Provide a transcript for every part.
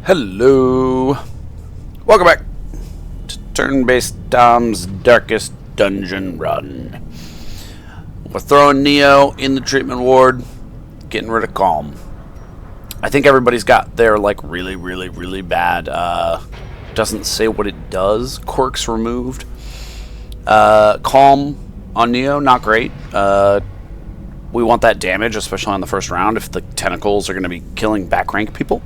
Hello. Welcome back to Turn-Based Tom's Darkest Dungeon Run. We're throwing Neo in the treatment ward, getting rid of Calm. I think everybody's got their, like, really bad, doesn't say what it does, quirks removed. Calm on Neo, not great. We want that damage, especially on the first round, if the tentacles are going to be killing back rank people.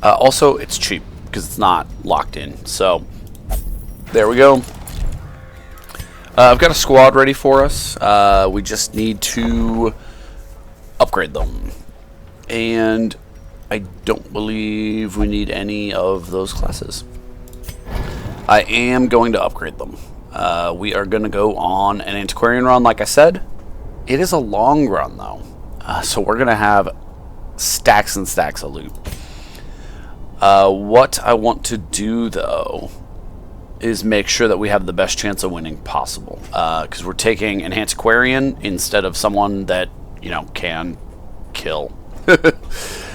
Also, it's cheap because it's not locked in. So, there we go. I've got a squad ready for us. We just need to upgrade them. And I don't believe we need any of those classes. I am going to upgrade them. We are going to go on an antiquarian run, like I said. It is a long run, though. So we're going to have stacks and stacks of loot. What I want to do, though, is make sure that we have the best chance of winning possible. Because we're taking an antiquarian instead of someone that, you know, can kill.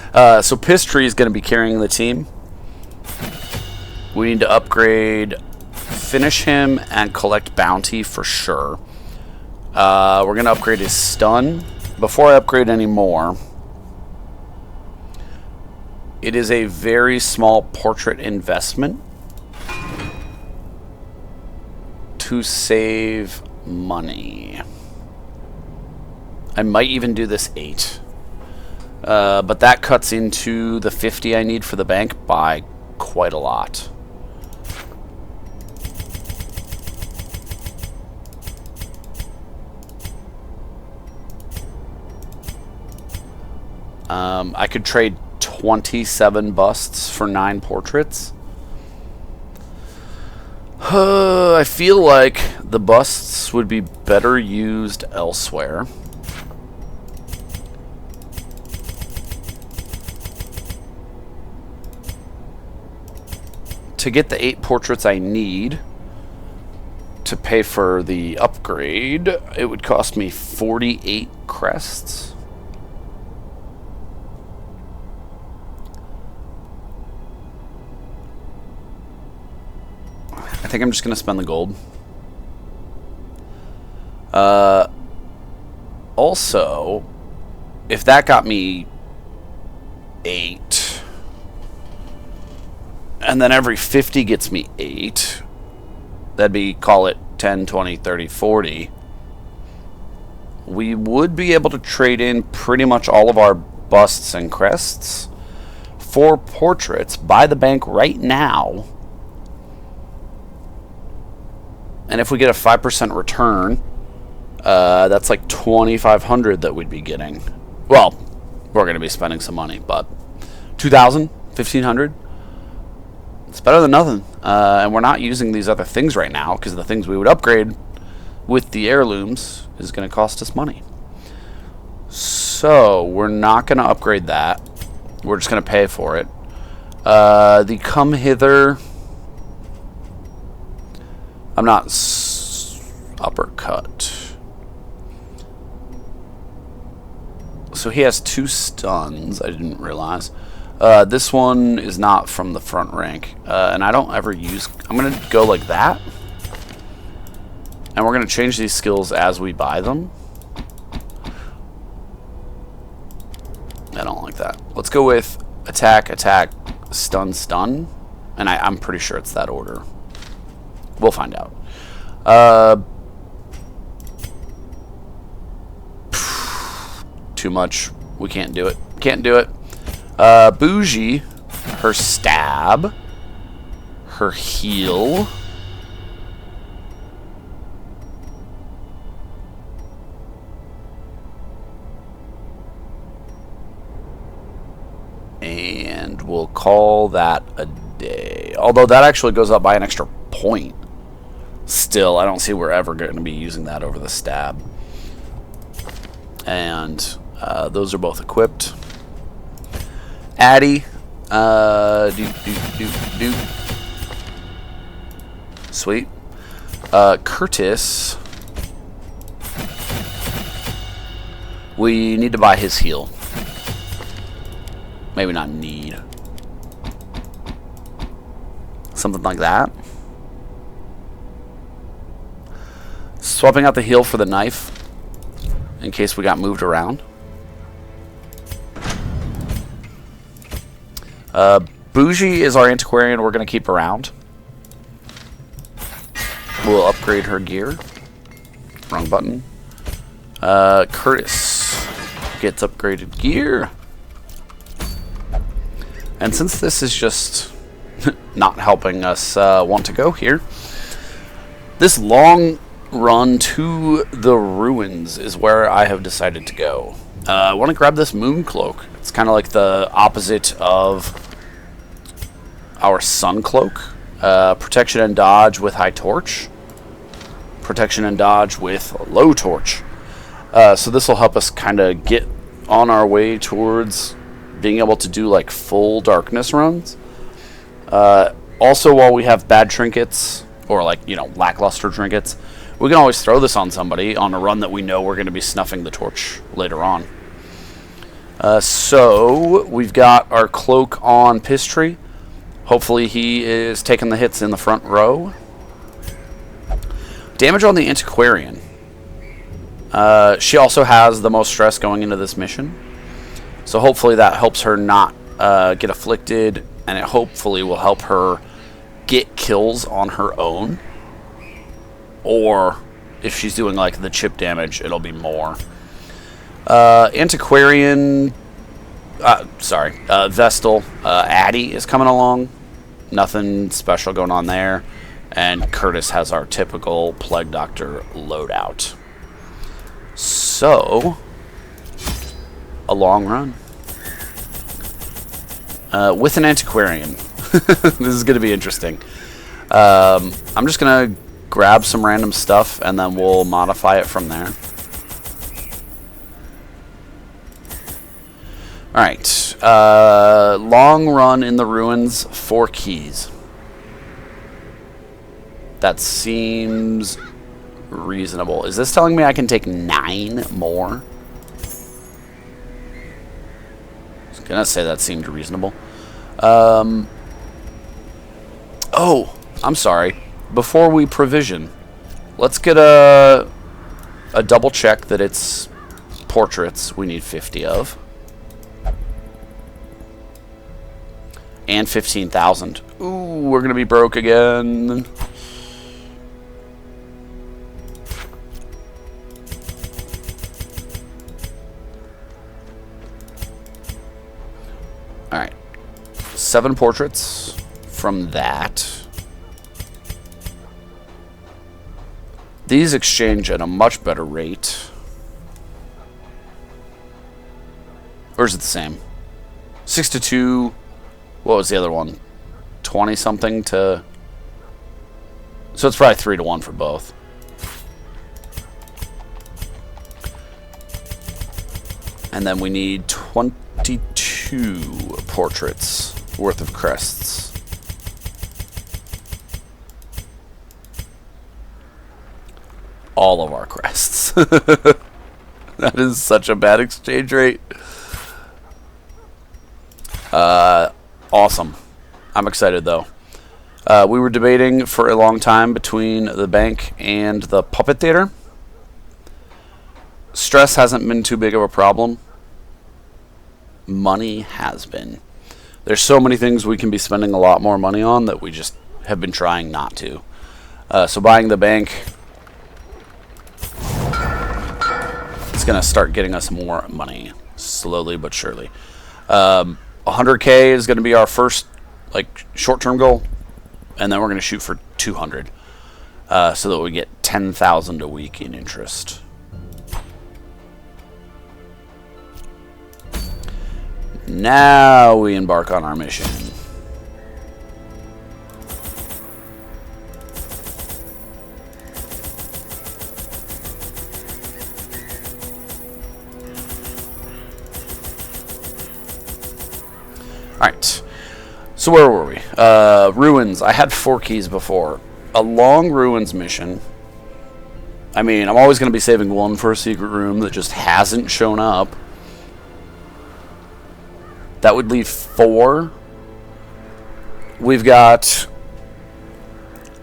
So Piss Tree is going to be carrying the team. We need to upgrade, finish him, and collect bounty for sure. We're going to upgrade his stun. Before I upgrade any more, it is a very small portrait investment to save money. I might even do this 8. But that cuts into the 50 I need for the bank by quite a lot. I could trade 27 busts for 9 portraits. I feel like the busts would be better used elsewhere. To get the 8 portraits I need to pay for the upgrade, it would cost me 48 crests. I think I'm just going to spend the gold. Also, if that got me 8, and then every 50 gets me 8, that'd be, call it 10, 20, 30, 40. We would be able to trade in pretty much all of our busts and crests for portraits by the bank right now. And if we get a 5% return, that's like 2,500 that we'd be getting. Well, we're going to be spending some money, but 2,000, 1,500. It's better than nothing. And we're not using these other things right now because the things we would upgrade with the heirlooms is going to cost us money. So we're not going to upgrade that. We're just going to pay for it. The Come Hither, I'm not uppercut. So he has 2 stuns. I didn't realize. This one is not from the front rank, and I don't ever use. I'm gonna go like that, and we're gonna change these skills as we buy them. I don't like that. Let's go with attack, attack, stun, stun, and I'm pretty sure it's that order. We'll find out. Too much. We can't do it. Can't do it. Bougie, her stab, her heal, and we'll call that a day. Although that actually goes up by an extra point. Still, I don't see we're ever going to be using that over the stab. And those are both equipped. Addy. Sweet. Curtis. We need to buy his heal. Maybe not need. Something like that. Swapping out the heal for the knife in case we got moved around. Bougie is our antiquarian we're going to keep around. We'll upgrade her gear. Wrong button. Curtis gets upgraded gear. And since this is just not helping us want to go here, this long run to the ruins is where I have decided to go. I want to grab this moon cloak. It's kind of like the opposite of our sun cloak. Protection and dodge with high torch. Protection and dodge with low torch. So this will help us kind of get on our way towards being able to do like full darkness runs. Also, while we have bad trinkets or like, you know, lackluster trinkets, we can always throw this on somebody on a run that we know we're going to be snuffing the torch later on. So we've got our cloak on Pisstree. Hopefully he is taking the hits in the front row. Damage on the antiquarian. She also has the most stress going into this mission. So hopefully that helps her not get afflicted, and it hopefully will help her get kills on her own. Or if she's doing like the chip damage, it'll be more. Antiquarian, Vestal, Addy is coming along. Nothing special going on there. And Curtis has our typical Plague Doctor loadout. So, a long run. With an antiquarian. This is going to be interesting. I'm just going to grab some random stuff and then we'll modify it from there. Alright. Long run in the ruins, 4 keys. That seems reasonable. Is this telling me I can take 9 more? I was gonna say that seemed reasonable. Oh, I'm sorry. Before we provision, let's get a double check that it's portraits we need 50 of. And 15,000. Ooh, we're gonna be broke again. Alright. 7 portraits from that. These exchange at a much better rate. Or is it the same? 6 to 2. What was the other one? 20 something to... So it's probably 3 to 1 for both. And then we need 22 portraits worth of crests. All of our crests. That is such a bad exchange rate. Awesome. I'm excited though. We were debating for a long time between the bank and the puppet theater. Stress hasn't been too big of a problem. Money has been. There's so many things we can be spending a lot more money on that we just have been trying not to. So buying the bank, it's going to start getting us more money, slowly but surely. 100K is going to be our first like short-term goal, and then we're going to shoot for 200, so that we get 10,000 a week in interest. Now we embark on our mission. Alright, so where were we? Ruins. I had 4 keys before. A long ruins mission. I mean, I'm always going to be saving 1 for a secret room that just hasn't shown up. That would leave 4. We've got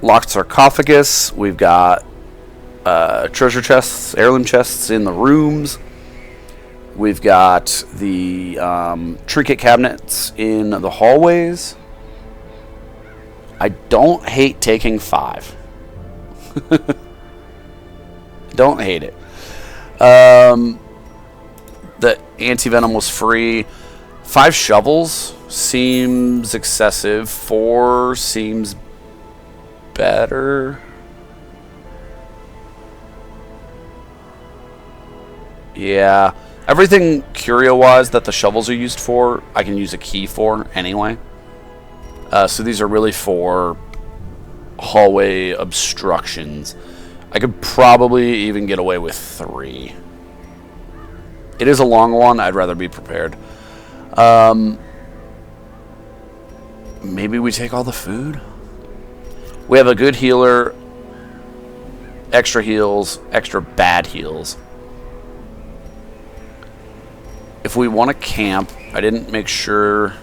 Locked sarcophagus. We've got treasure chests, heirloom chests in the rooms. We've got the trinket cabinets in the hallways. I don't hate taking 5. Don't hate it. The anti-venom was free. 5 shovels seems excessive. 4 seems better. Yeah. Everything curio-wise that the shovels are used for, I can use a key for anyway. So these are really for hallway obstructions. I could probably even get away with 3. It is a long one. I'd rather be prepared. Maybe we take all the food? We have a good healer, extra heals, extra bad heals. If we want to camp, I didn't make sure...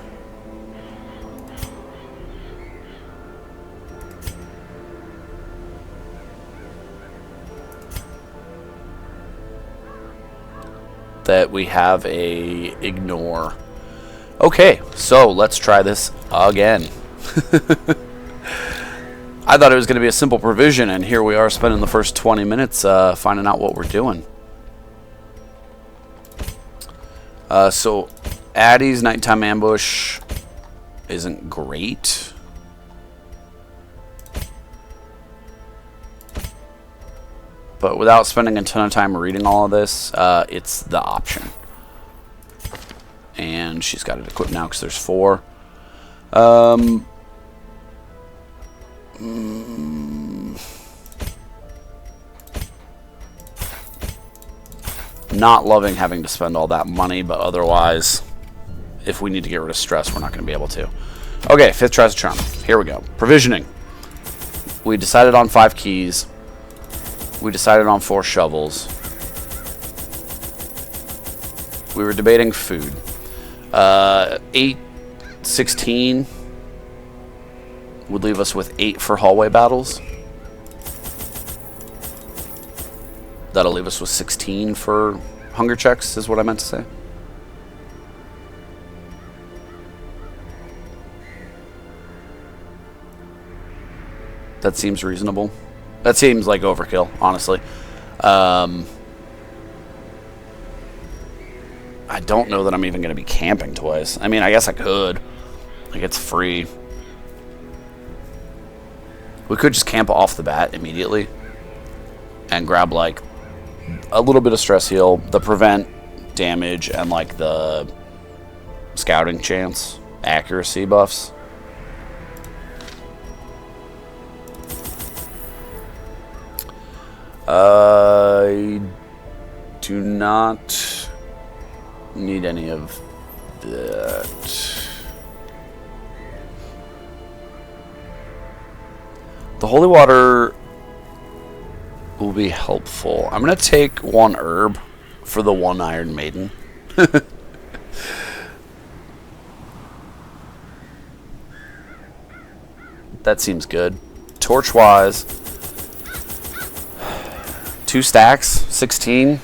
that we have a ignore. Okay, so let's try this again. I thought it was going to be a simple provision, and here we are spending the first 20 minutes finding out what we're doing. So Addie's nighttime ambush isn't great. But without spending a ton of time reading all of this, it's the option. And she's got it equipped now because there's 4. Not loving having to spend all that money, but otherwise, if we need to get rid of stress, we're not going to be able to. Okay, 5th tries to charm. Here we go. Provisioning. We decided on 5 keys. We decided on 4 shovels. We were debating food. 8, 16 would leave us with 8 for hallway battles. That'll leave us with 16 for hunger checks, is what I meant to say. That seems reasonable. That seems like overkill, honestly. I don't know that I'm even going to be camping twice. I mean, I guess I could. Like, it's free. We could just camp off the bat immediately and grab, like, a little bit of stress heal, the prevent damage, and, like, the scouting chance, accuracy buffs. I do not need any of that. The holy water will be helpful. I'm going to take 1 herb for the 1 Iron Maiden. That seems good. Torch-wise, 2 stacks, 16.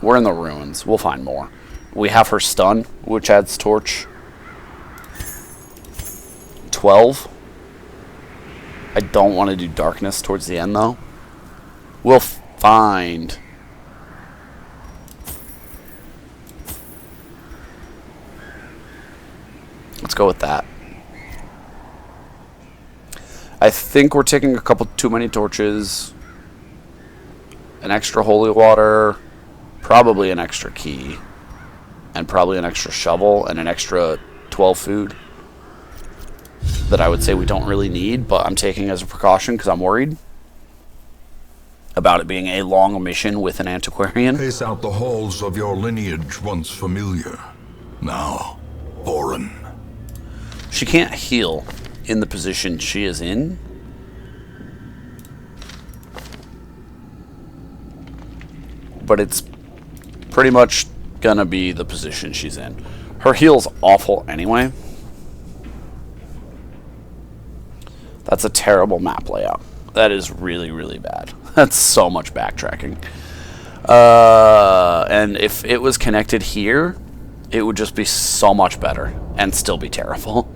We're in the ruins. We'll find more. We have her stun, which adds torch. 12. I don't want to do darkness towards the end, though. We'll find... Let's go with that. I think we're taking a couple too many torches. An extra holy water. Probably an extra key. And probably an extra shovel. And an extra 12 food. That I would say we don't really need, but I'm taking as a precaution because I'm worried about it being a long mission with an antiquarian. Pace out the halls of your lineage once familiar, now foreign. She can't heal in the position she is in. But it's pretty much gonna be the position she's in. Her heal's awful anyway. That's a terrible map layout. That is really, really bad. That's so much backtracking. And if it was connected here, it would just be so much better and still be terrible.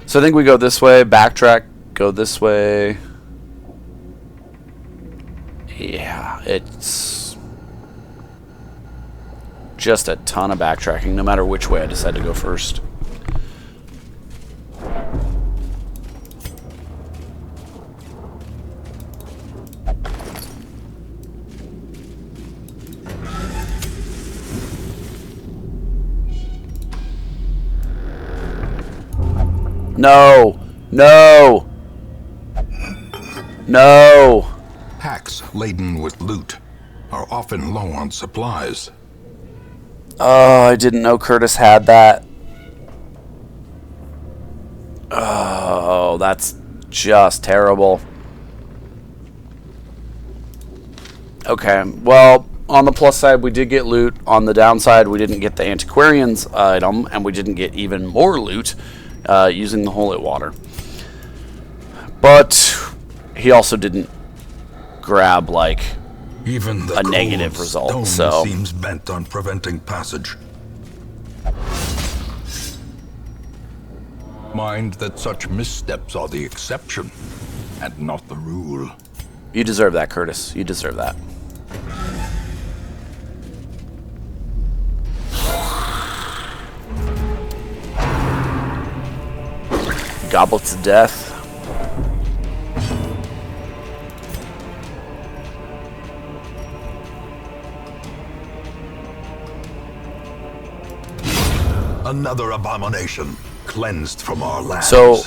So I think we go this way, backtrack, go this way. Yeah, it's just a ton of backtracking, no matter which way I decide to go first. No! No! No! Packs laden with loot are often low on supplies. Oh, I didn't know Curtis had that. Oh, that's just terrible. Okay, well, on the plus side, we did get loot. On the downside, we didn't get the Antiquarian's item, and we didn't get even more loot using the Holy Water. But he also didn't grab, like, Even the a negative cold result, stone so... seems bent on preventing passage. Mind that such missteps are the exception, and not the rule. You deserve that, Curtis. You deserve that. Goblets of Death. Another abomination cleansed from our lands. So,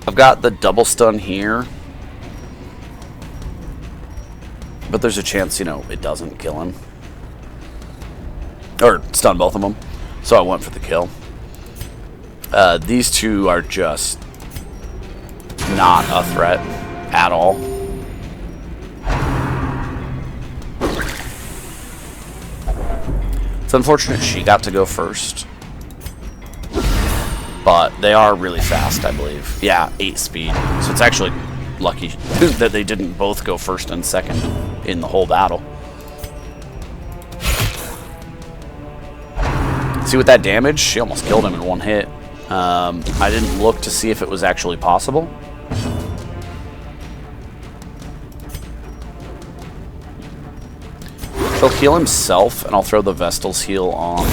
I've got the double stun here. But there's a chance, you know, it doesn't kill him. Or stun both of them. So I went for the kill. These two are just not a threat at all. It's unfortunate she got to go first. But they are really fast, I believe. Yeah, 8 speed. So it's actually lucky that they didn't both go first and second in the whole battle. See, with that damage, she almost killed him in one hit. I didn't look to see if it was actually possible. He'll heal himself, and I'll throw the Vestal's heal on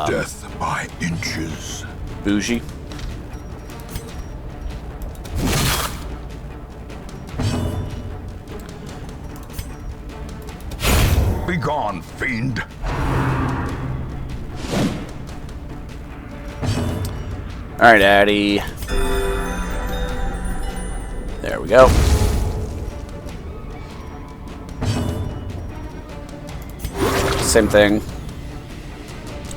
death by inches. Bougie. Begone, fiend. Alright, Addy. There we go. Same thing.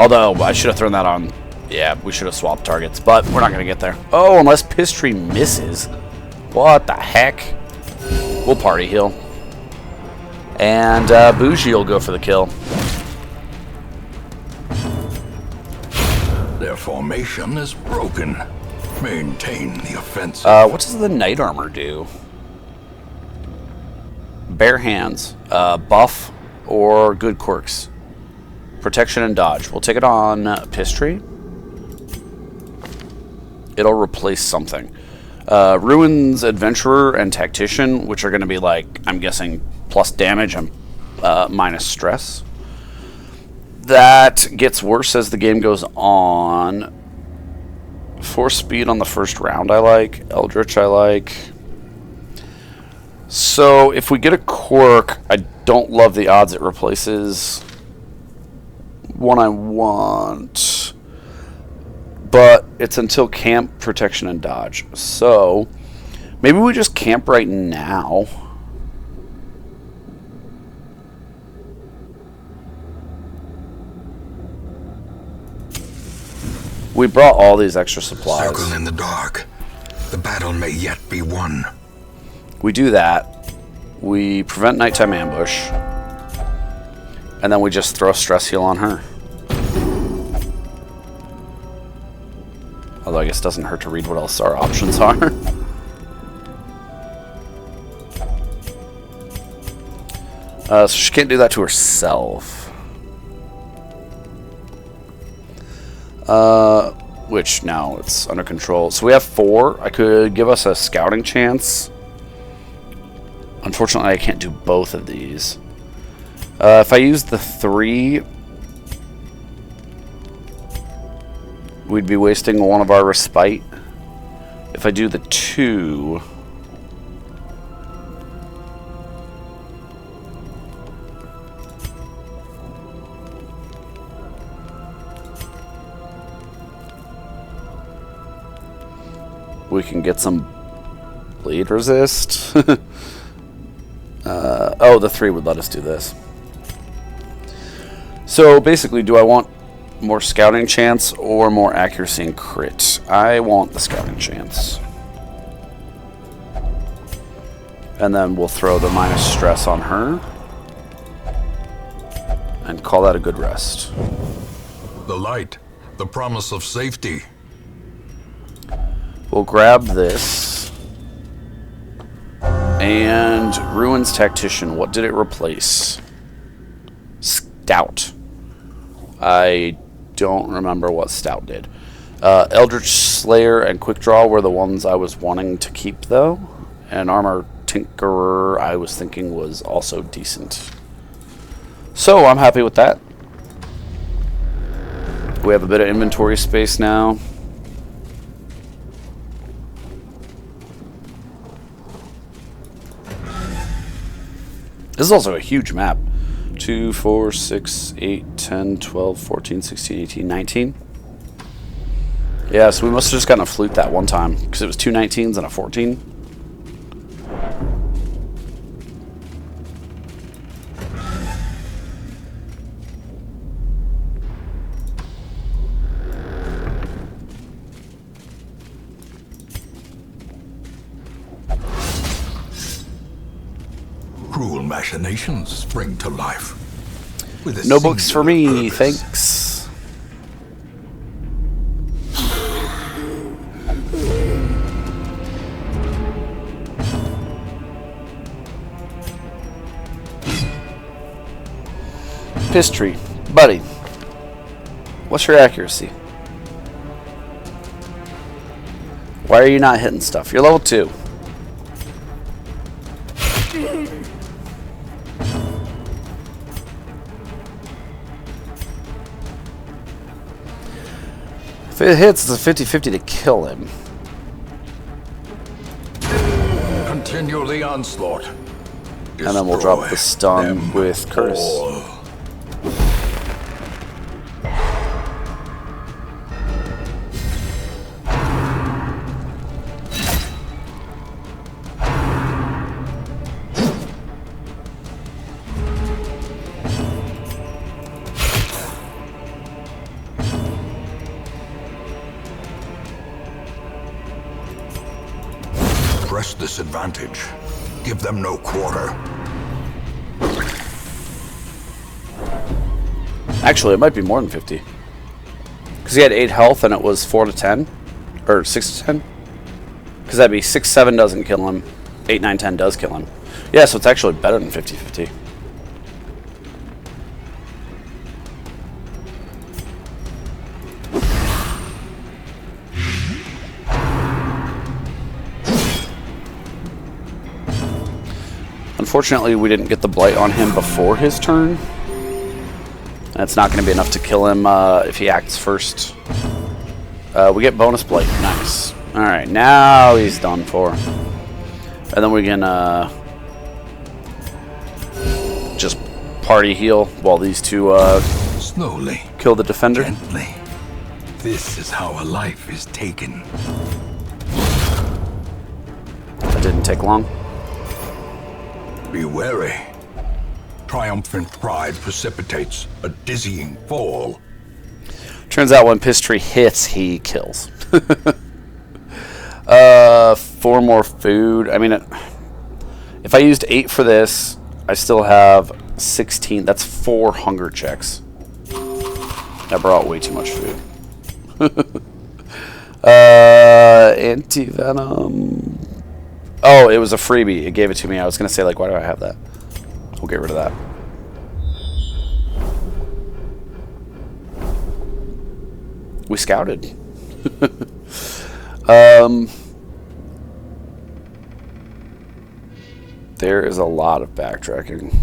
Although, I should have thrown that on. Yeah, we should have swapped targets, but we're not going to get there. Oh, unless Pisstree misses. What the heck? We'll party heal. And Bougie will go for the kill. Their formation is broken. Maintain the offensive. What does the Knight Armor do? Bare hands. Buff or good quirks. Protection and dodge. We'll take it on Pisstree. It'll replace something. Ruins, Adventurer, and Tactician, which are going to be like, I'm guessing, plus damage and minus stress. That gets worse as the game goes on. 4 speed on the first round I like. Eldritch I like. So if we get a quirk, I don't love the odds it replaces one I want. But it's until camp, protection, and dodge. So maybe we just camp right now. We brought all these extra supplies. Circle in the dark. The battle may yet be won. We do that. We prevent nighttime ambush. And then we just throw a stress heal on her. Although I guess it doesn't hurt to read what else our options are. So she can't do that to herself. Which now it's under control. So we have 4. I could give us a scouting chance. Unfortunately, I can't do both of these. If I use the 3, we'd be wasting one of our respite. If I do the 2... we can get some bleed resist. Oh, the 3 would let us do this. So basically, do I want more scouting chance or more accuracy and crit? I want the scouting chance. And then we'll throw the minus stress on her. And call that a good rest. The light, the promise of safety. We'll grab this. And Ruins Tactician, what did it replace? Stout. I don't remember what Stout did. Eldritch Slayer and Quick Draw were the ones I was wanting to keep, though. And Armor Tinkerer, I was thinking was also decent. So, I'm happy with that. We have a bit of inventory space now. This is also a huge map. 2, 4, 6, 8, 10, 12, 14, 16, 18, 19. Yeah, so we must have just gotten a flute that one time, because it was 2 19s and a 14. Cruel machinations spring to life. With a No books for singular me, purpose. thanks. History. Buddy. What's your accuracy? Why are you not hitting stuff? You're level 2. If it hits, it's a 50-50 to kill him. Continue the onslaught. And then we'll drop the Destroy stun them with Curse. all. Press this advantage. Give them no quarter. Actually, it might be more than 50. Because he had 8 health and it was 4 to 10. Or 6 to 10. Because that'd be 6, 7 doesn't kill him. 8, 9, 10 does kill him. Yeah, so it's actually better than 50-50. Unfortunately, we didn't get the Blight on him before his turn. That's not going to be enough to kill him if he acts first. We get bonus Blight. Nice. Alright, now he's done for. And then we can just party heal while these two Slowly, kill the defender. gently. This is how a life is taken. That didn't take long. Be wary. Triumphant pride precipitates a dizzying fall. Turns out when Pistry hits, he kills. 4 more food. I mean, if I used 8 for this, I still have 16. That's 4 hunger checks. I brought way too much food. Anti-venom. Oh, it was a freebie. It gave it to me. I was going to say, like, why do I have that? We'll get rid of that. We scouted. There is a lot of backtracking.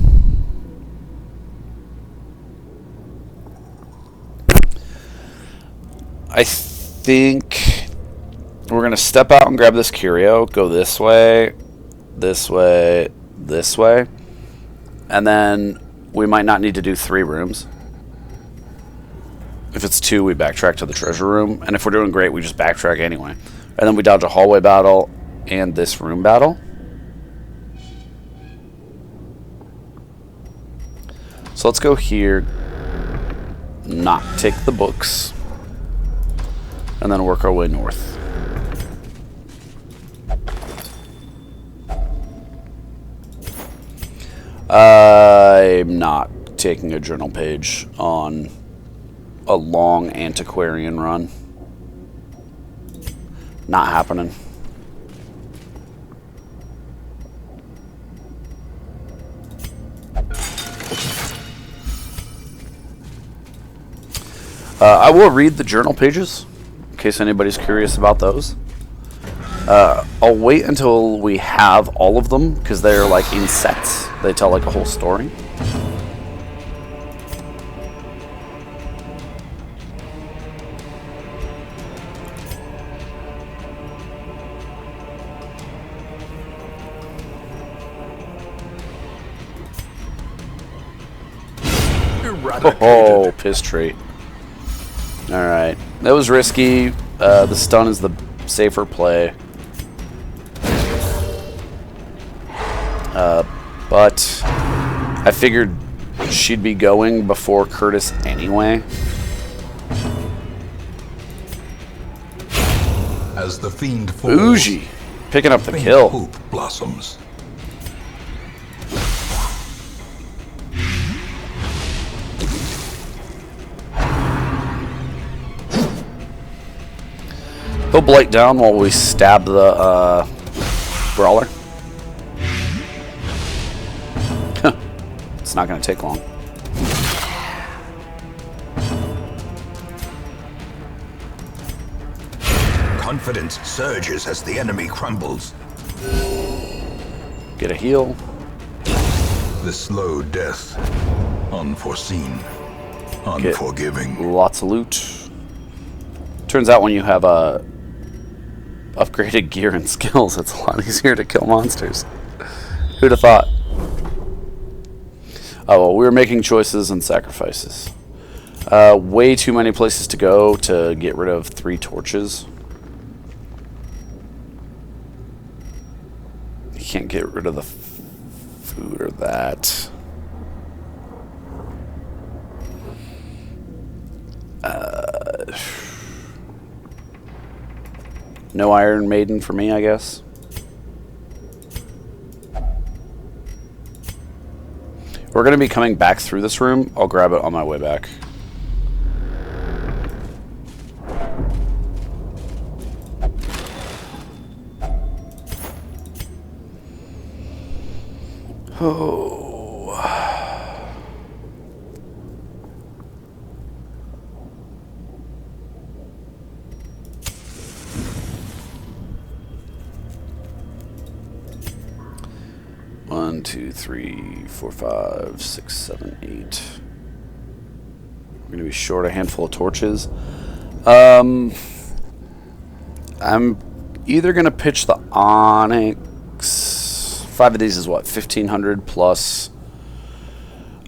I think we're going to step out and grab this curio, go this way, this way, this way, and then we might not need to do 3 rooms. If it's 2, we backtrack to the treasure room, and if we're doing great, we just backtrack anyway. And then we dodge a hallway battle and this room battle. So let's go here, not take the books, and then work our way north. I'm not taking a journal page on a long antiquarian run. Not happening. I will read the journal pages in case anybody's curious about those. I'll wait until we have all of them because they're like in sets. They tell like a whole story. Oh, piss trait. Alright. That was risky. The stun is the safer play. But I figured she'd be going before Curtis anyway. As the fiend falls, Bougie. Picking up the faint kill. hope blossoms. He'll blight down while we stab the brawler. It's not going to take long. Confidence surges as the enemy crumbles. Get a heal. The slow death, unforeseen, unforgiving. Lots of loot. Turns out when you have upgraded gear and skills, it's a lot easier to kill monsters. Who'd have thought? Oh, well, we were making choices and sacrifices. Way too many places to go to get rid of 3 torches. You can't get rid of the food or that. No Iron Maiden for me, I guess. We're going to be coming back through this room. I'll grab it on my way back. Oh. 1, 2, 3, 4, 5, 6, 7, 8. We're going to be short a handful of torches. I'm either going to pitch the Onyx. 5 of these is what? 1,500 plus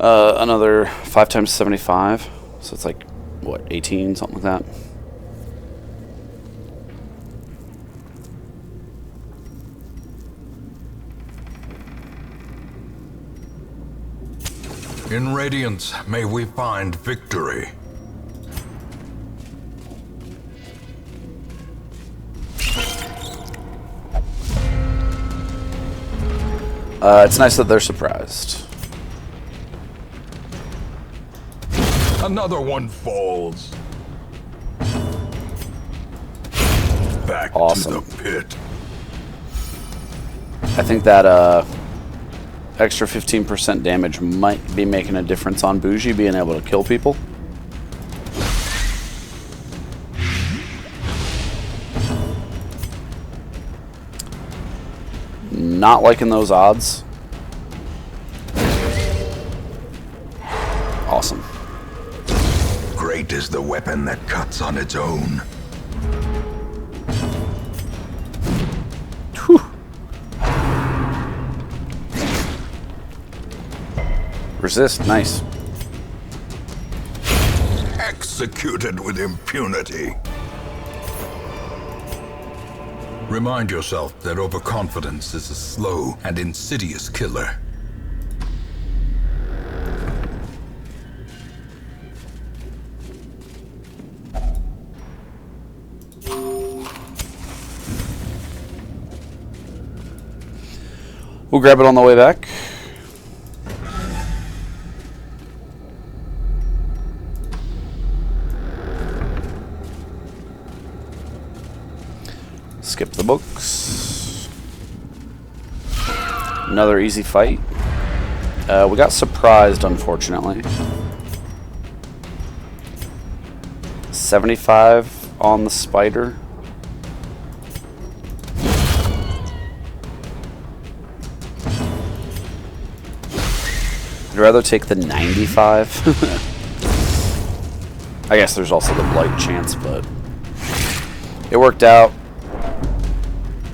another 5 times 75. So it's like, what, 18, something like that. In Radiance, may we find victory. It's nice that they're surprised. Another one falls. Back Awesome. to the pit. I think that extra 15% damage might be making a difference on Bougie being able to kill people. Not liking those odds. Awesome. Great is the weapon that cuts on its own. Whew. Resist, nice. Executed with impunity. Remind yourself that overconfidence is a slow and insidious killer. We'll grab it on the way back. Skip the books. Another easy fight. We got surprised, unfortunately. 75 on the spider. I'd rather take the 95. I guess there's also the blight chance, but it worked out.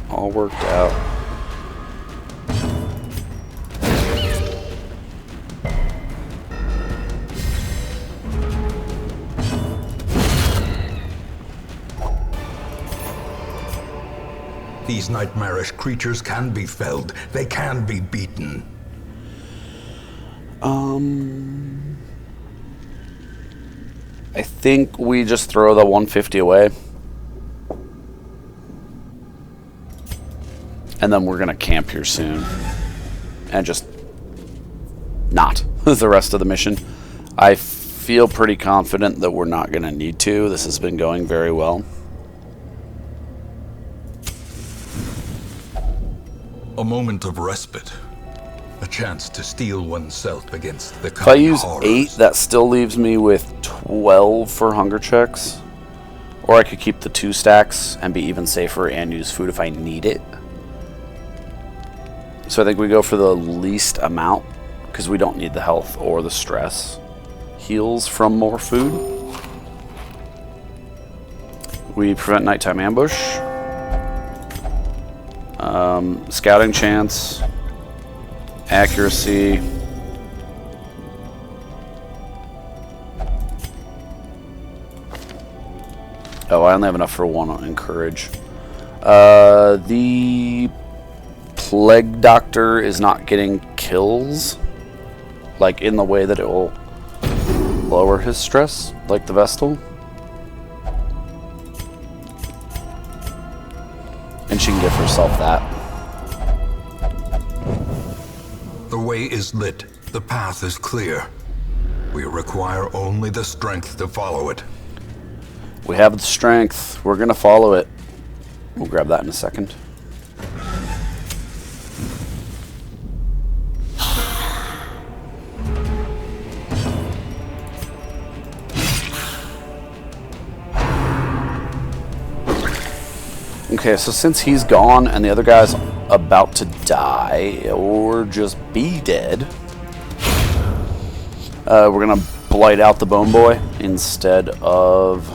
All worked out. These nightmarish creatures can be felled. They can be beaten. I think we just throw the 150 away. And then we're going to camp here soon. And just not the rest of the mission. I feel pretty confident that we're not going to need to. This has been going very well. A moment of respite. A chance to steel oneself against the If I use horrors. 8, that still leaves me with 12 for hunger checks. Or I could keep the 2 stacks and be even safer and use food if I need it. So I think we go for the least amount because we don't need the health or the stress. Heals from more food. We prevent nighttime ambush. Scouting chance. Accuracy. Oh, I only have enough for 1 on encourage. The Plague Doctor is not getting kills, like in the way that it will lower his stress, like the Vestal. And she can give herself that. The way is lit. The path is clear. We require only the strength to follow it. We have the strength. We're going to follow it. We'll grab that in a second. Okay, so since he's gone and the other guy's about to die or just be dead, we're gonna blight out the Bone Boy instead of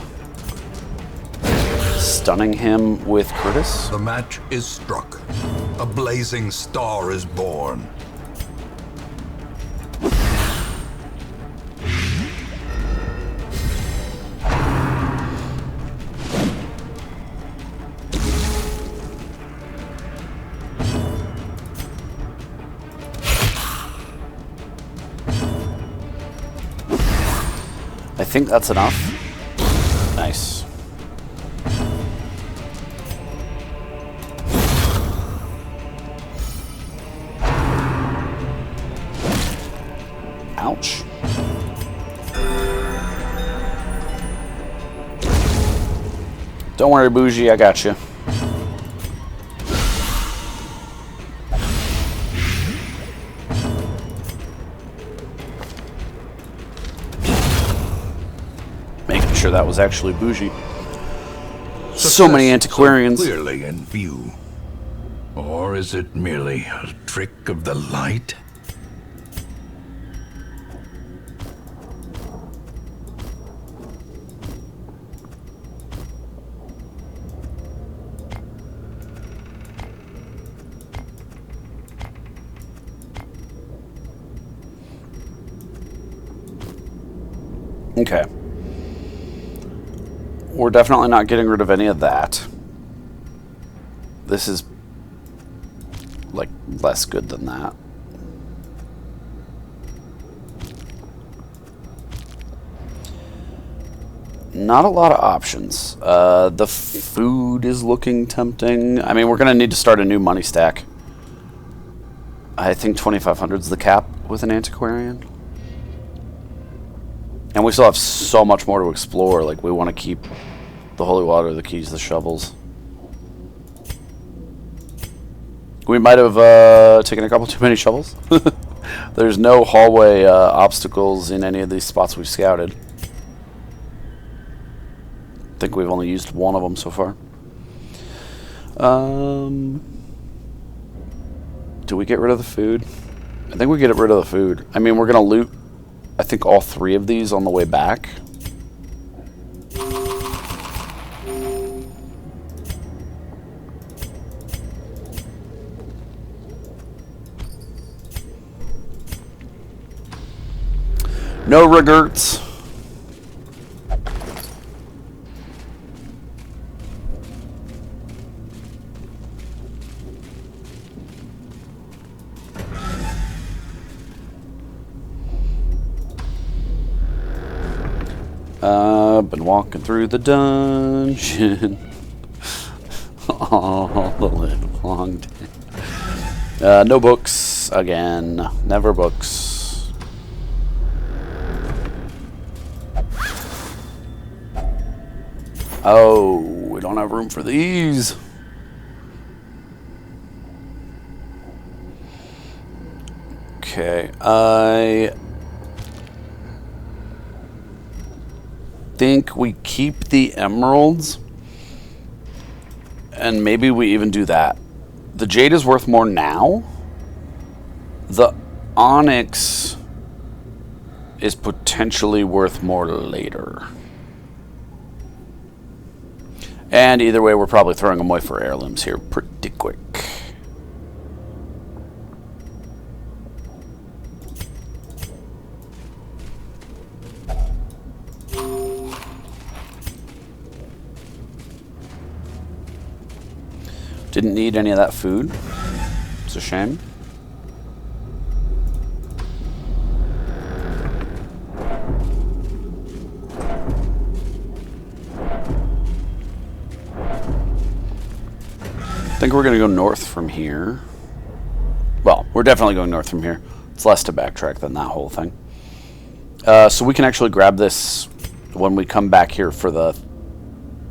stunning him with Curtis. The match is struck. A blazing star is born. I think that's enough. Nice. Ouch. Don't worry, Bougie, I got you. sure that was actually Bougie. So many antiquarians. Clearly in view. Or is it merely a trick of the light? Okay. We're definitely not getting rid of any of that. This is, like, less good than that. Not a lot of options. The food is looking tempting. I mean, we're going to need to start a new money stack. I think 2,500 is the cap with an antiquarian. And we still have so much more to explore. Like, we want to keep the holy water, the keys, the shovels. We might have taken a couple too many shovels. There's no hallway obstacles in any of these spots we've scouted. I think we've only used one of them so far. Do we get rid of the food? I think we get rid of the food. I mean, we're going to loot, I think, all 3 of these on the way back. No regrets. Been walking through the dungeon all the live long day. No books again. Never books. Oh, we don't have room for these. Okay, I think we keep the emeralds, and maybe we even do that. The jade is worth more now. The onyx is potentially worth more later. And either way, we're probably throwing them away for heirlooms here pretty quick. Didn't need any of that food. It's a shame. I think we're going to go north from here. Well, we're definitely going north from here. It's less to backtrack than that whole thing. So we can actually grab this when we come back here for the...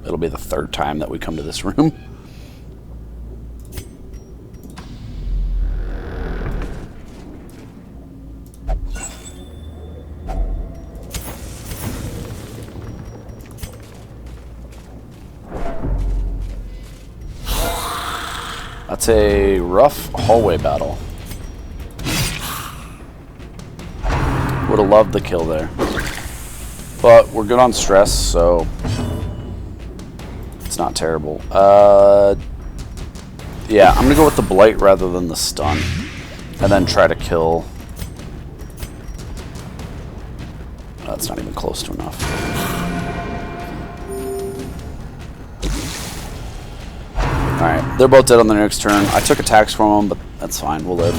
It'll be the 3rd time that we come to this room. That's a rough hallway battle. Would have loved the kill there. But we're good on stress, so it's not terrible. Yeah, I'm going to go with the blight rather than the stun. And then try to kill... That's not even close to enough. Alright, they're both dead on their next turn. I took attacks from them, but that's fine. We'll live.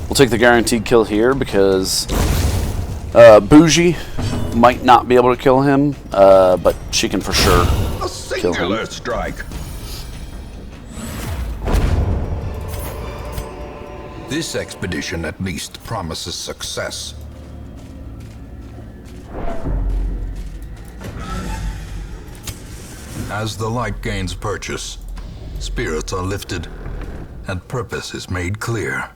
We'll take the guaranteed kill here because Bougie might not be able to kill him, but she can for sure kill him. Singular strike. This expedition at least promises success. As the light gains purchase, spirits are lifted, and purpose is made clear.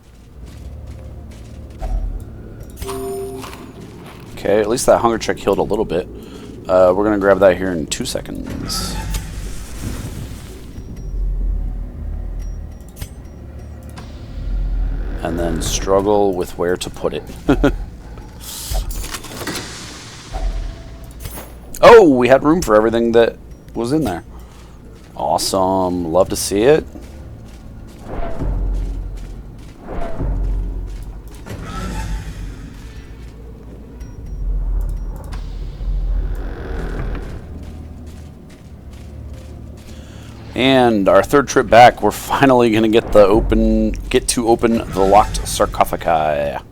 Okay, at least that hunger check healed a little bit. We're going to grab that here in 2 seconds. And then struggle with where to put it. Oh, we had room for everything that was in there. Awesome. Love to see it. And our third trip back, we're finally gonna get to open the locked sarcophagi.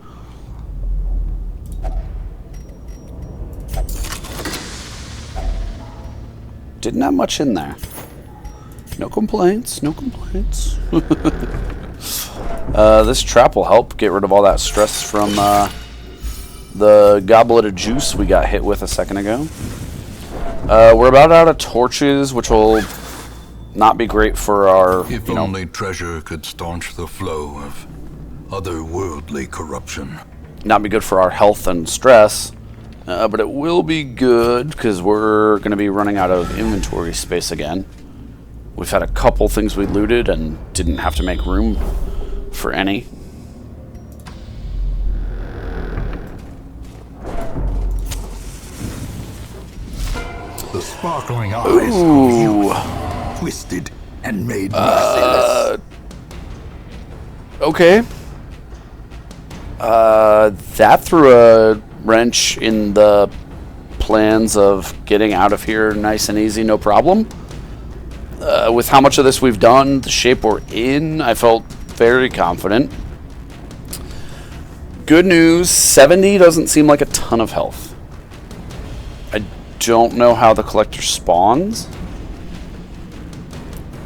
Didn't have much in there. No complaints, no complaints. This trap will help get rid of all that stress from the goblet of juice we got hit with a second ago. We're about out of torches, which will not be great for our, If only treasure could staunch the flow of otherworldly corruption. not be good for our health and stress, but it will be good because we're going to be running out of inventory space again. We've had a couple things we looted and didn't have to make room for any. The sparkling eyes of youth, twisted and made merciless. Okay. That threw a wrench in the plans of getting out of here nice and easy, no problem. With how much of this we've done, the shape we're in, I felt very confident. Good news, 70 doesn't seem like a ton of health. I don't know how the collector spawns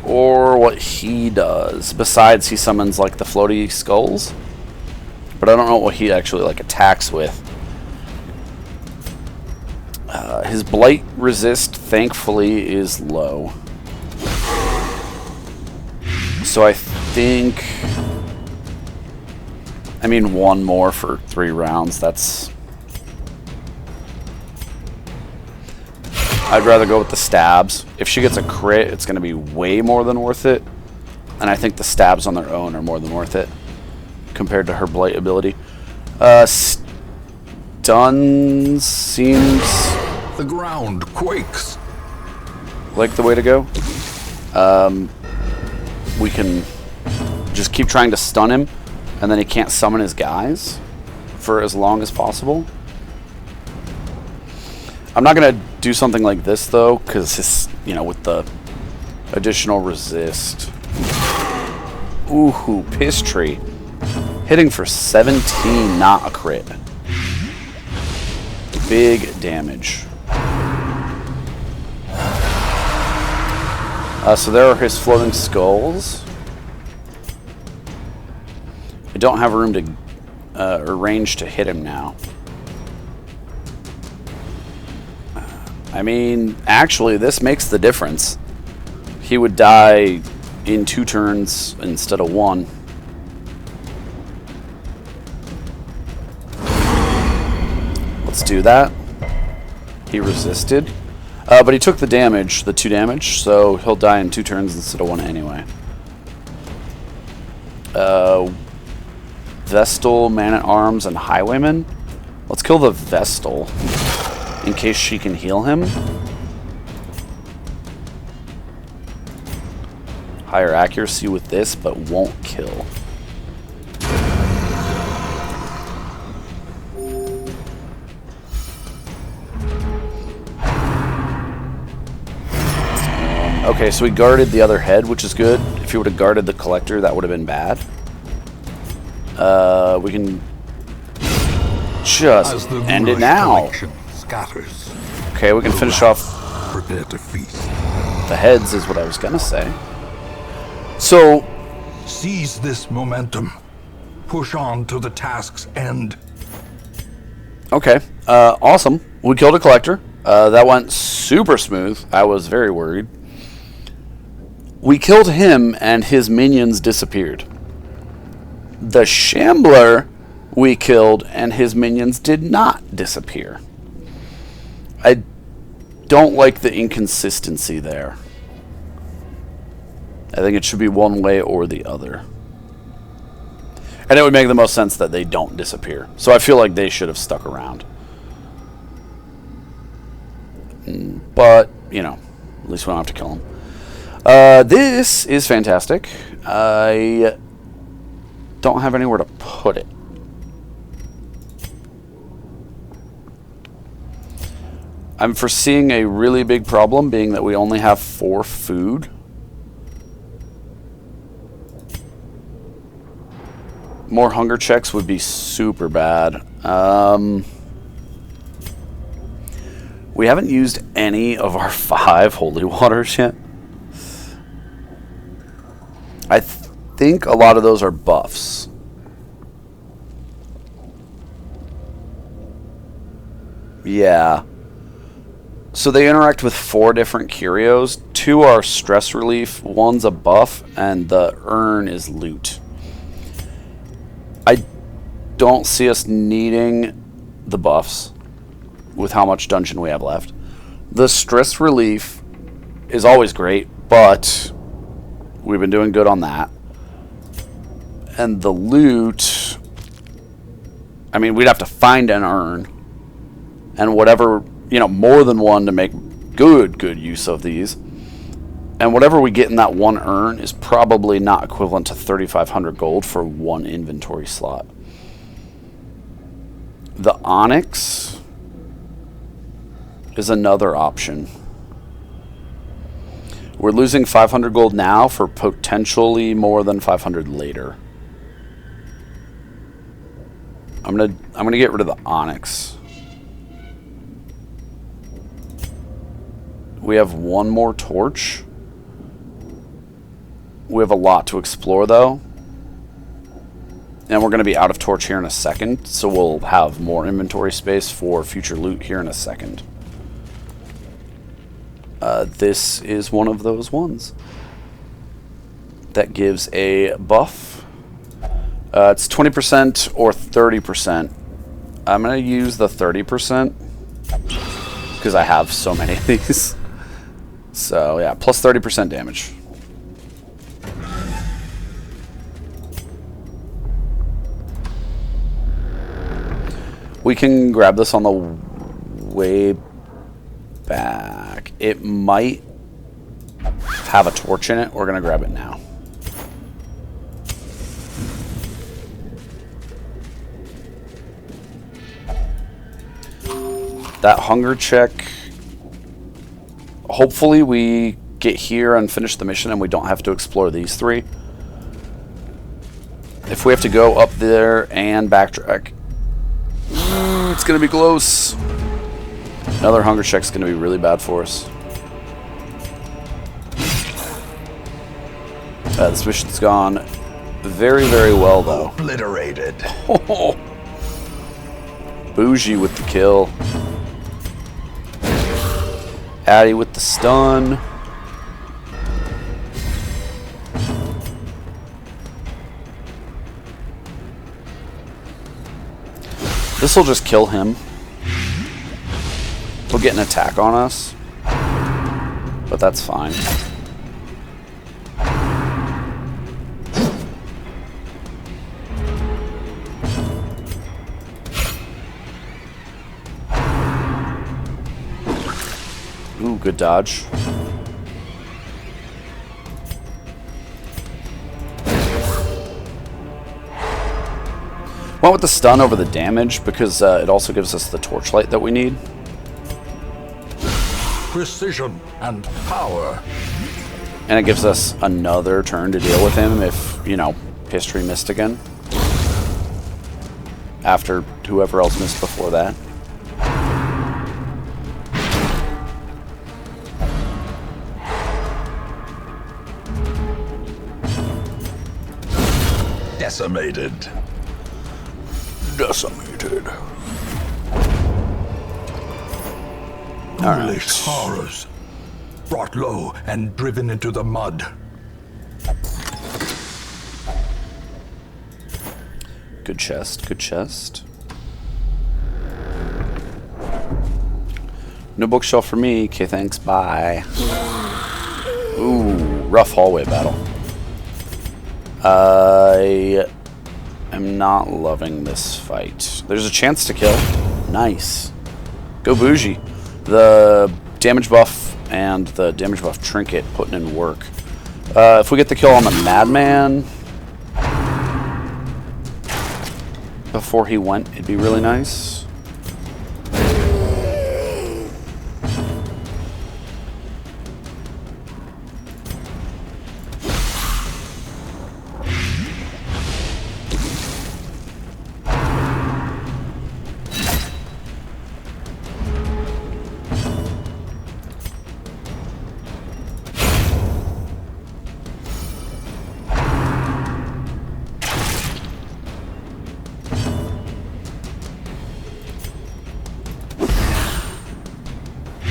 or what he does. Besides, he summons like the floaty skulls, but I don't know what he actually like attacks with. His blight resist, thankfully, is low. So I think, I mean, one more for 3 rounds. That's, I'd rather go with the stabs. If she gets a crit, it's going to be way more than worth it. And I think the stabs on their own are more than worth it compared to her blight ability. Stun seems The ground quakes. like the way to go. We can just keep trying to stun him, and then he can't summon his guys for as long as possible. I'm not gonna do something like this though, because his, you know, with the additional resist. Ooh, piss tree, hitting for 17, not a crit. Big damage. So there are his floating skulls. I don't have room to, or range to hit him now. I mean, actually, this makes the difference. He would die in 2 turns instead of 1. Let's do that. He resisted. But he took the damage, the 2 damage, so he'll die in 2 turns instead of 1 anyway. Vestal, Man-at-Arms, and Highwayman. Let's kill the Vestal in case she can heal him. Higher accuracy with this, but won't kill. Okay, so we guarded the other head, which is good. If he would have guarded the collector, that would have been bad. We can just end it now. Scatters. Okay, we can finish off Prepare to feast. the heads, is what I was gonna say. So, Seize this momentum. Push on to the task's end. okay, awesome. We killed a collector. That went super smooth. I was very worried. We killed him and his minions disappeared. The Shambler we killed and his minions did not disappear. I don't like the inconsistency there. I think it should be one way or the other. And it would make the most sense that they don't disappear. So I feel like they should have stuck around. But, you know, at least we don't have to kill them. This is fantastic. I don't have anywhere to put it. I'm foreseeing a really big problem, being that we only have 4 food. More hunger checks would be super bad. We haven't used any of our 5 holy waters yet. I think a lot of those are buffs. Yeah. So they interact with 4 different curios. 2 are stress relief, 1's a buff, and the urn is loot. I don't see us needing the buffs with how much dungeon we have left. The stress relief is always great, but we've been doing good on that. And the loot, I mean, we'd have to find an urn and whatever, you know, more than one to make good use of these. And whatever we get in that one urn is probably not equivalent to 3,500 gold for 1 inventory slot. The onyx is another option. We're losing 500 gold now for potentially more than 500 later. I'm gonna get rid of the onyx. We have 1 more torch. We have a lot to explore though. And we're going to be out of torch here in a second, so we'll have more inventory space for future loot here in a second. This is one of those ones that gives a buff. It's 20% or 30%. I'm going to use the 30% because I have so many of these. So yeah, plus 30% damage. We can grab this on the way back. It might have a torch in it. We're going to grab it now. That hunger check. Hopefully we get here and finish the mission and we don't have to explore these 3. If we have to go up there and backtrack, it's going to be close. Another hunger check is going to be really bad for us. This mission's gone very, very well, though. Obliterated. Oh, Bougie with the kill. Addy with the stun. This will just kill him. He'll get an attack on us, but that's fine. Ooh, good dodge. Went with the stun over the damage because it also gives us the torchlight that we need. Precision and power. And it gives us another turn to deal with him if, you know, history missed again. After whoever else missed before that. Decimated. Decimated. Ghoulish horrors. Brought low and driven into the mud. Good chest, good chest. No bookshelf for me. Okay, thanks. Bye. Ooh, rough hallway battle. I am not loving this fight. There's a chance to kill. Nice. Go Bougie. The damage buff and the damage buff trinket putting in work. If we get the kill on the Madman before he went, it'd be really nice.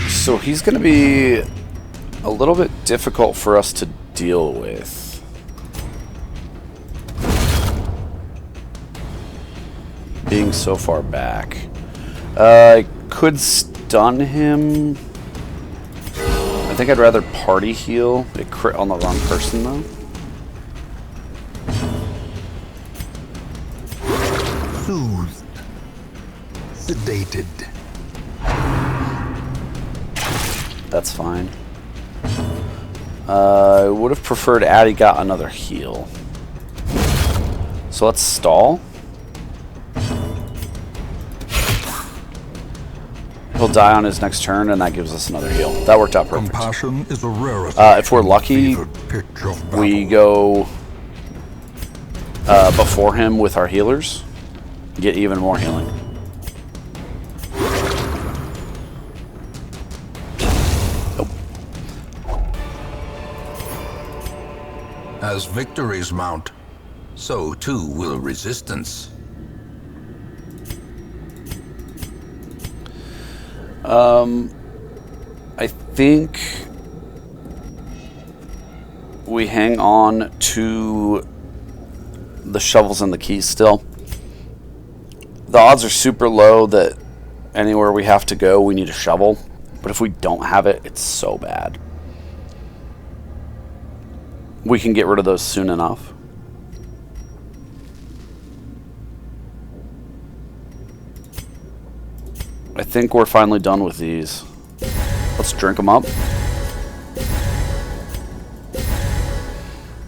So he's going to be a little bit difficult for us to deal with. Being so far back. I could stun him. I think I'd rather party heal. It crit on the wrong person though. Soothed. Sedated. That's fine. I would have preferred Addy got another heal. So let's stall. He'll die on his next turn, and that gives us another heal. That worked out perfect. Compassion is a rarity. If we're lucky, we go before him with our healers. Get even more healing. As victories mount, so too will resistance. I think we hang on to the shovels and the keys still. The odds are super low that anywhere we have to go, we need a shovel. But if we don't have it, it's so bad. We can get rid of those soon enough. I think we're finally done with these. Let's drink them up.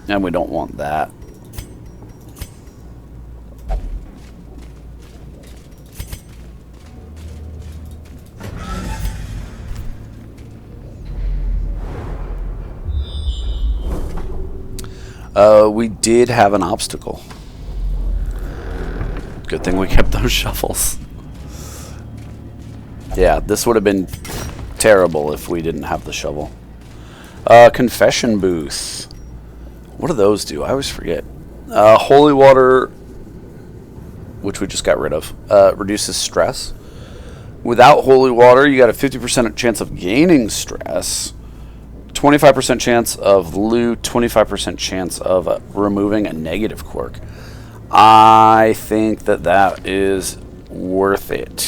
And we don't want that. We did have an obstacle. Good thing we kept those shovels. Yeah, this would have been terrible if we didn't have the shovel. Confession booth. What do those do? I always forget. Holy water, which we just got rid of, reduces stress. Without holy water, you got a 50% chance of gaining stress. 25% chance of loot, 25% chance of removing a negative quirk. I think that that is worth it.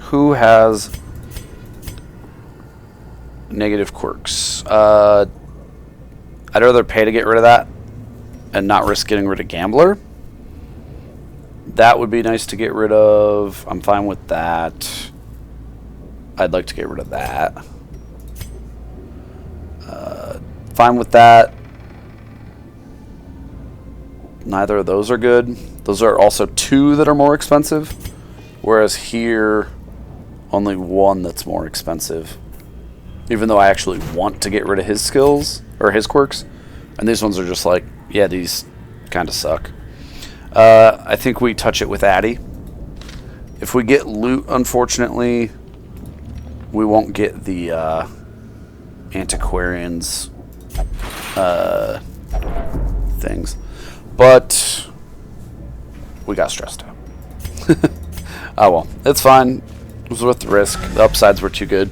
Who has negative quirks? I'd rather pay to get rid of that and not risk getting rid of Gambler. That would be nice to get rid of. I'm fine with that. I'd like to get rid of that. Fine with that. Neither of those are good. Those are also two that are more expensive. Whereas here, only one that's more expensive. Even though I actually want to get rid of his skills, or his quirks. And these ones are just like, yeah, these kind of suck. I think we touch it with Addy. If we get loot, unfortunately, we won't get the antiquarians things. But we got stressed out. Oh well, it's fine. It was worth the risk. The upsides were too good.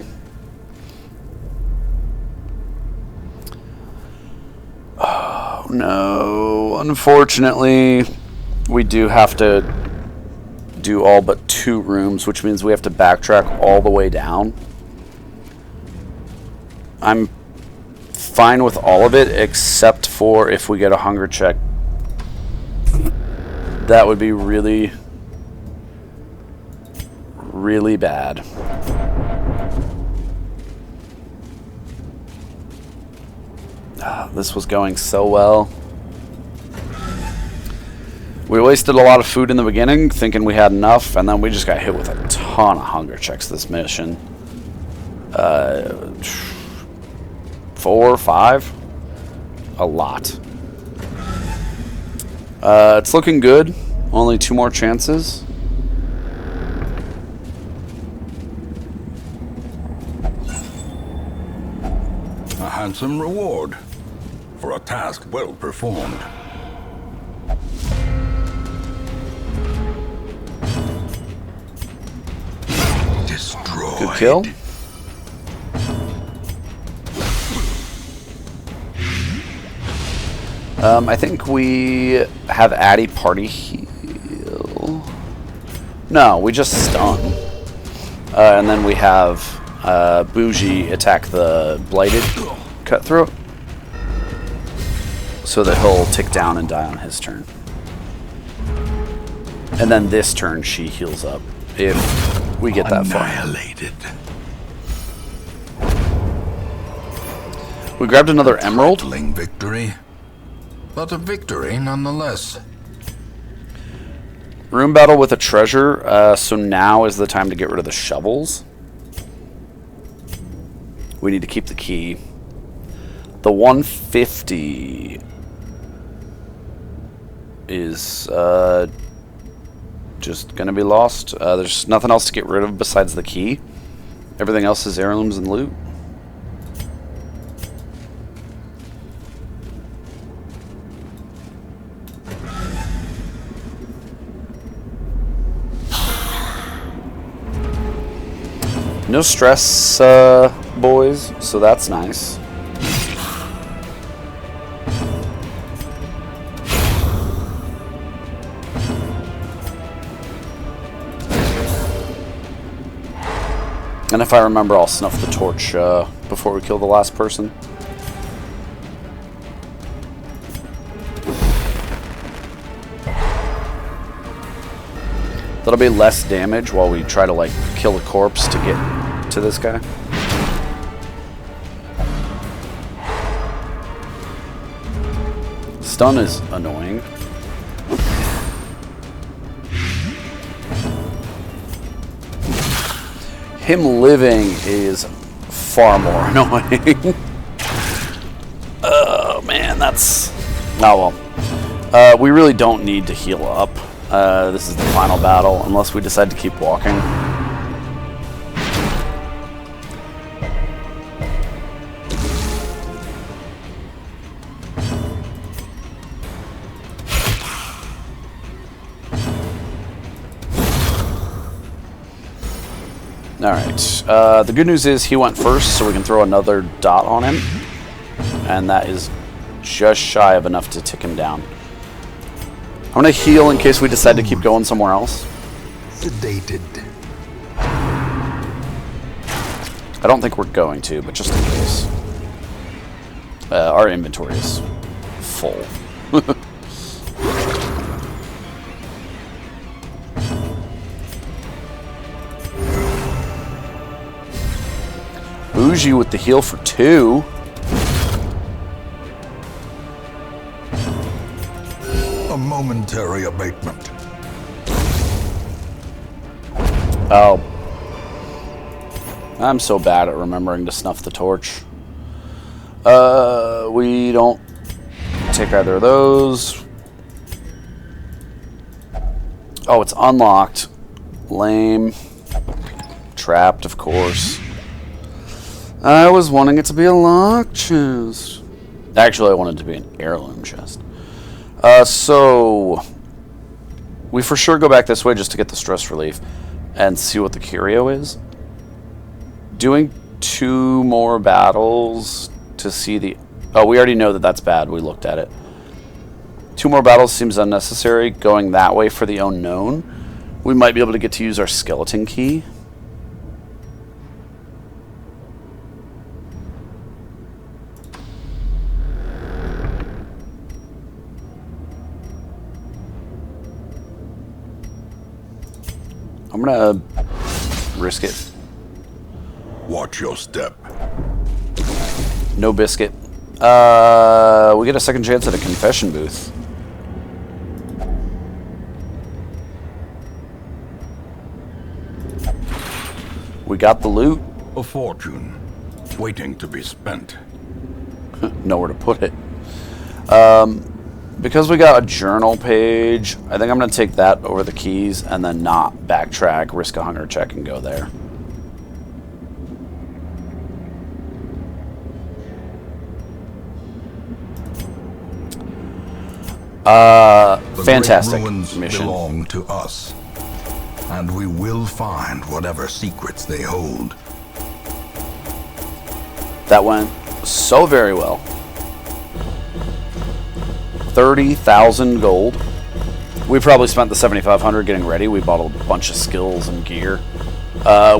Oh no, unfortunately, we do have to do all but 2 rooms, which means we have to backtrack all the way down. I'm fine with all of it, except for if we get a hunger check. That would be really, really bad. This was going so well. We wasted a lot of food in the beginning, thinking we had enough, and then we just got hit with a ton of hunger checks this mission. 4 or 5? A lot. It's looking good. Only 2 more chances. A handsome reward for a task well performed. Destroyed. Good kill. I think we have Addy party heal. No, we just stun. And then we have Bougie attack the Blighted Cutthroat, so that he'll tick down and die on his turn. And then this turn she heals up if we get that far. Annihilated. We grabbed another emerald. Trifling victory, but a victory nonetheless. Room battle with a treasure, so now is the time to get rid of the shovels. We need to keep the key. The 150 is just gonna be lost. There's nothing else to get rid of besides the key. Everything else is heirlooms and loot. No stress, boys, so that's nice. And if I remember, I'll snuff the torch before we kill the last person. That'll be less damage while we try to, like, kill a corpse to get to this guy. Stun is annoying. Him living is far more annoying. Oh man, that's... Oh well. We really don't need to heal up. This is the final battle, unless we decide to keep walking. Alright, the good news is he went first, so we can throw another dot on him. And that is just shy of enough to tick him down. I'm going to heal in case we decide to keep going somewhere else. Sedated. I don't think we're going to, but just in case. Our inventory is full. Bougie with the heal for 2. A momentary abatement. Oh. I'm so bad at remembering to snuff the torch. We don't take either of those. Oh, it's unlocked. Lame. Trapped, of course. I was wanting it to be a lock chest. Actually, I wanted it to be an heirloom chest. So we for sure go back this way just to get the stress relief and see what the curio is. Doing 2 more battles to see the... Oh, we already know that that's bad. We looked at it. 2 more battles seems unnecessary. Going that way for the unknown. We might be able to get to use our skeleton key. I'm gonna risk it. Watch your step. No biscuit. We get a second chance at a confession booth. We got the loot. A fortune, waiting to be spent. Nowhere to put it. Because we got a journal page, I think I'm going to take that over the keys and then not backtrack, risk a hunger check, and go there. Fantastic The great ruins mission. belong to us, and we will find whatever secrets they hold. That went so very well. 30,000 gold. We probably spent the 7,500 getting ready. We bought a bunch of skills and gear.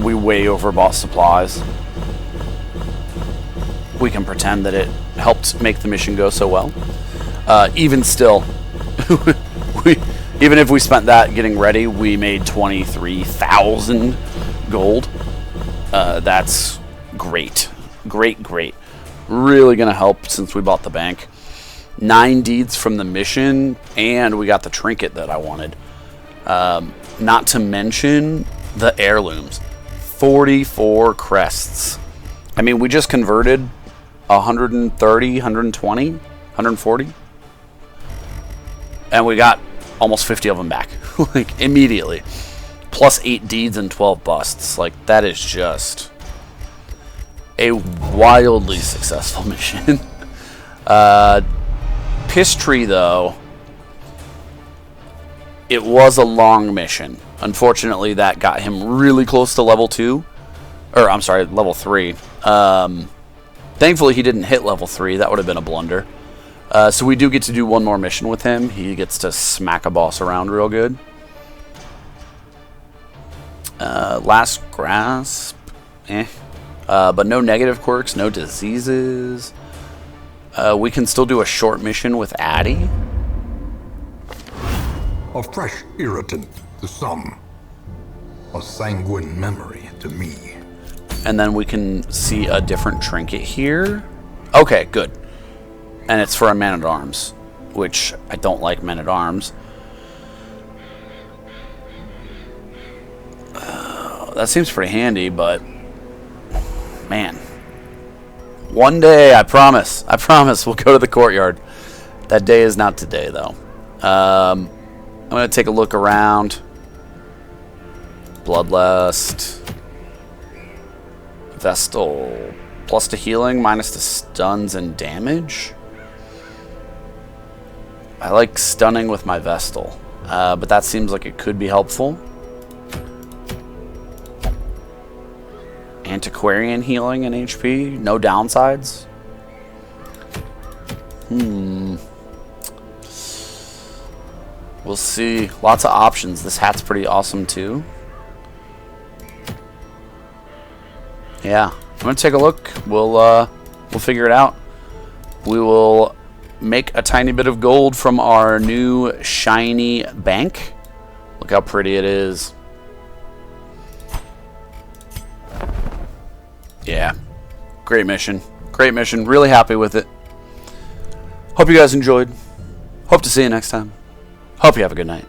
We way overbought supplies. We can pretend that it helped make the mission go so well. Even still, even if we spent that getting ready, we made 23,000 gold. That's great. Great. Really gonna help since we bought the bank. 9 deeds from the mission, and we got the trinket that I wanted. Not to mention the heirlooms. 44 crests. I mean, we just converted 130, 120, 140. And we got almost 50 of them back. Like, immediately. Plus 8 deeds and 12 busts. Like, that is just a wildly successful mission. Piss Tree, though, it was a long mission. Unfortunately, that got him really close to level 2. Or, I'm sorry, level 3. Thankfully, he didn't hit level 3. That would have been a blunder. So we do get to do one more mission with him. He gets to smack a boss around real good. Last Grasp. But no negative quirks, no diseases. We can still do a short mission with Addy. A fresh irritant to some. A sanguine memory to me. And then we can see a different trinket here. Okay, good. And it's for a man-at-arms, which I don't like men-at-arms. That seems pretty handy, but man. One day, I promise, we'll go to the courtyard. That day is not today, though. I'm going to take a look around. Bloodlust. Vestal. Plus to healing, minus to stuns and damage. I like stunning with my Vestal. But that seems like it could be helpful. Antiquarian healing and HP. No downsides. We'll see. Lots of options. This hat's pretty awesome too. Yeah. I'm gonna take a look. We'll figure it out. We will make a tiny bit of gold from our new shiny bank. Look how pretty it is. Yeah, great mission. Really happy with it. Hope you guys enjoyed. Hope to see you next time. Hope you have a good night.